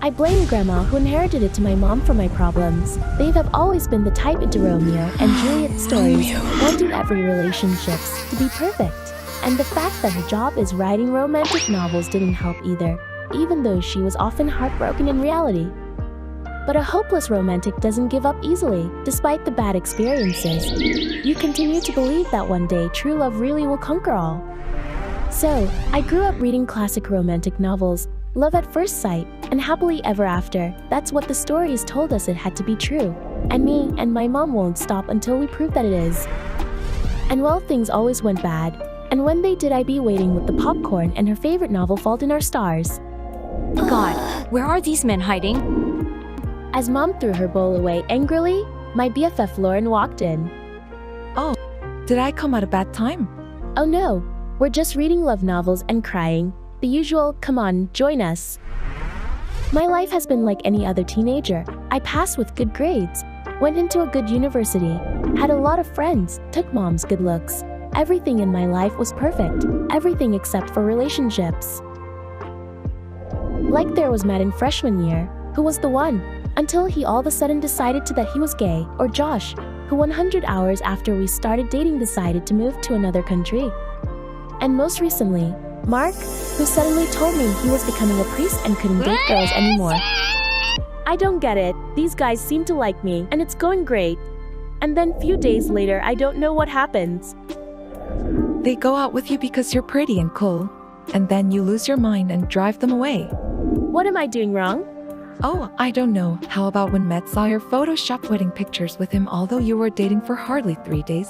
I blame Grandma, who inherited it to my mom for my problems. They have always been the type into Romeo and Juliet stories, wanting every relationships to be perfect. And the fact that her job is writing romantic novels didn't help either, even though she was often heartbroken in reality. But a hopeless romantic doesn't give up easily, despite the bad experiences. You continue to believe that one day true love really will conquer all. So, I grew up reading classic romantic novels, love at first sight, and happily ever after. That's what the stories told us it had to be true. And me and my mom won't stop until we prove that it is. And well, things always went bad. And when they did, I'd be waiting with the popcorn and her favorite novel, Fault in Our Stars. God, where are these men hiding? As Mom threw her bowl away angrily, my BFF Loren walked in. Oh, did I come at a bad time? Oh no, we're just reading love novels and crying. The usual, come on, join us. My life has been like any other teenager. I passed with good grades, went into a good university, had a lot of friends, took Mom's good looks. Everything in my life was perfect, everything except for relationships. Like there was Matt in freshman year, who was the one, until he all of a sudden decided that he was gay, or Josh, who 100 hours after we started dating decided to move to another country. And most recently, Mark, who suddenly told me he was becoming a priest and couldn't date girls anymore. I don't get it. These guys seem to like me, and it's going great. And then few days later, I don't know what happens. They go out with you because you're pretty and cool, and then you lose your mind and drive them away. What am I doing wrong? Oh, I don't know. How about when Matt saw your Photoshop wedding pictures with him although you were dating for hardly 3 days?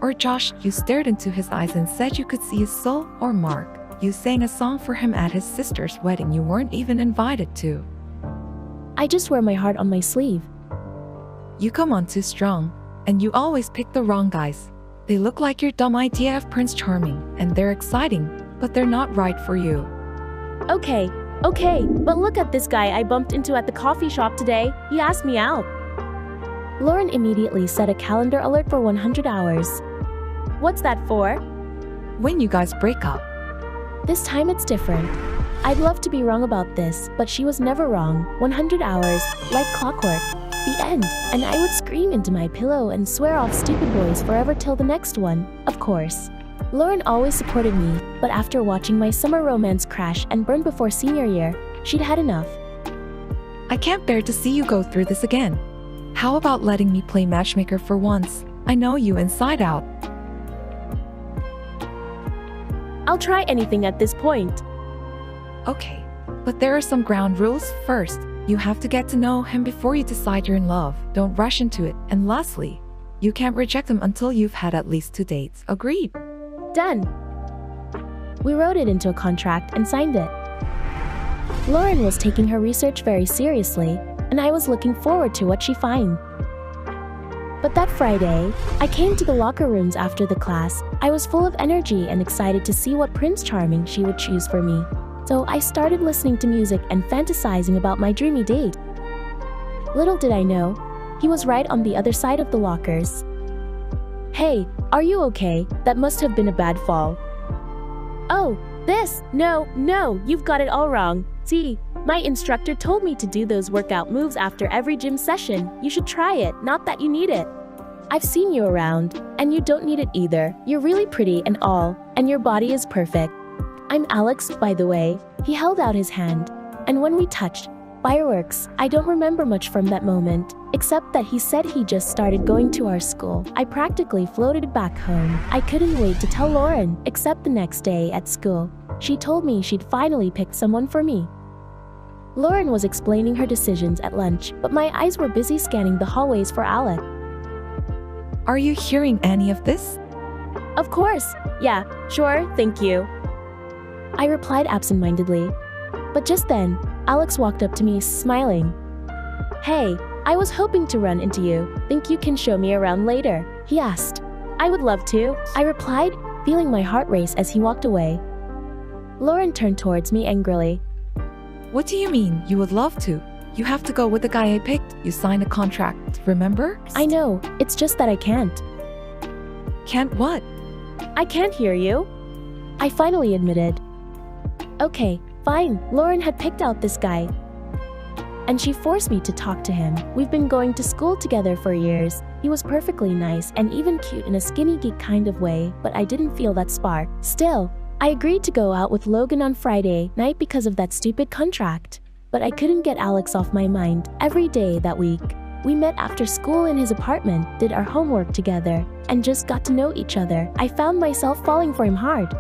Or Josh, you stared into his eyes and said you could see his soul? Or Mark, you sang a song for him at his sister's wedding you weren't even invited to. I just wear my heart on my sleeve. You come on too strong, and you always pick the wrong guys. They look like your dumb idea of Prince Charming, and they're exciting, but they're not right for you. Okay, but look at this guy I bumped into at the coffee shop today. He asked me out. Loren immediately set a calendar alert for 100 hours. What's that for? When you guys break up. This time it's different. I'd love to be wrong about this, but she was never wrong. 100 hours, like clockwork. The end. And I would scream into my pillow and swear off stupid boys forever till the next one, of course. Loren always supported me, but after watching my summer romance crash and burn before senior year, she'd had enough. I can't bear to see you go through this again. How about letting me play matchmaker for once? I know you inside out. I'll try anything at this point. Okay, but there are some ground rules. First, you have to get to know him before you decide you're in love. Don't rush into it. And lastly, you can't reject him until you've had at least 2 dates. Agreed? Done. We wrote it into a contract and signed it. Loren was taking her research very seriously, and I was looking forward to what she found. But that Friday, I came to the locker rooms after the class. I was full of energy and excited to see what Prince Charming she would choose for me. So I started listening to music and fantasizing about my dreamy date. Little did I know, he was right on the other side of the lockers. Hey, are you okay? That must have been a bad fall. Oh, this? No, you've got it all wrong. See, my instructor told me to do those workout moves after every gym session. You should try it, not that you need it. I've seen you around, and you don't need it either. You're really pretty and all, and your body is perfect. I'm Alex, by the way. He held out his hand, and when we touched, fireworks. I don't remember much from that moment, except that he said he just started going to our school. I practically floated back home. I couldn't wait to tell Loren, except the next day at school. She told me she'd finally picked someone for me. Loren was explaining her decisions at lunch, but my eyes were busy scanning the hallways for Alec. Are you hearing any of this? Of course. Yeah, sure, thank you. I replied absentmindedly. But just then, Alex walked up to me, smiling. Hey, I was hoping to run into you. Think you can show me around later? He asked. I would love to, I replied, feeling my heart race as he walked away. Loren turned towards me angrily. What do you mean, you would love to? You have to go with the guy I picked. You signed a contract, remember? I know, it's just that I can't. Can't what? I can't hear you. I finally admitted. Okay, fine, Loren had picked out this guy. and she forced me to talk to him. We've been going to school together for years. He was perfectly nice and even cute in a skinny geek kind of way, but I didn't feel that spark. Still, I agreed to go out with Logan on Friday night because of that stupid contract. But I couldn't get Alex off my mind. Every day that week, we met after school in his apartment, did our homework together, and just got to know each other. I found myself falling for him hard.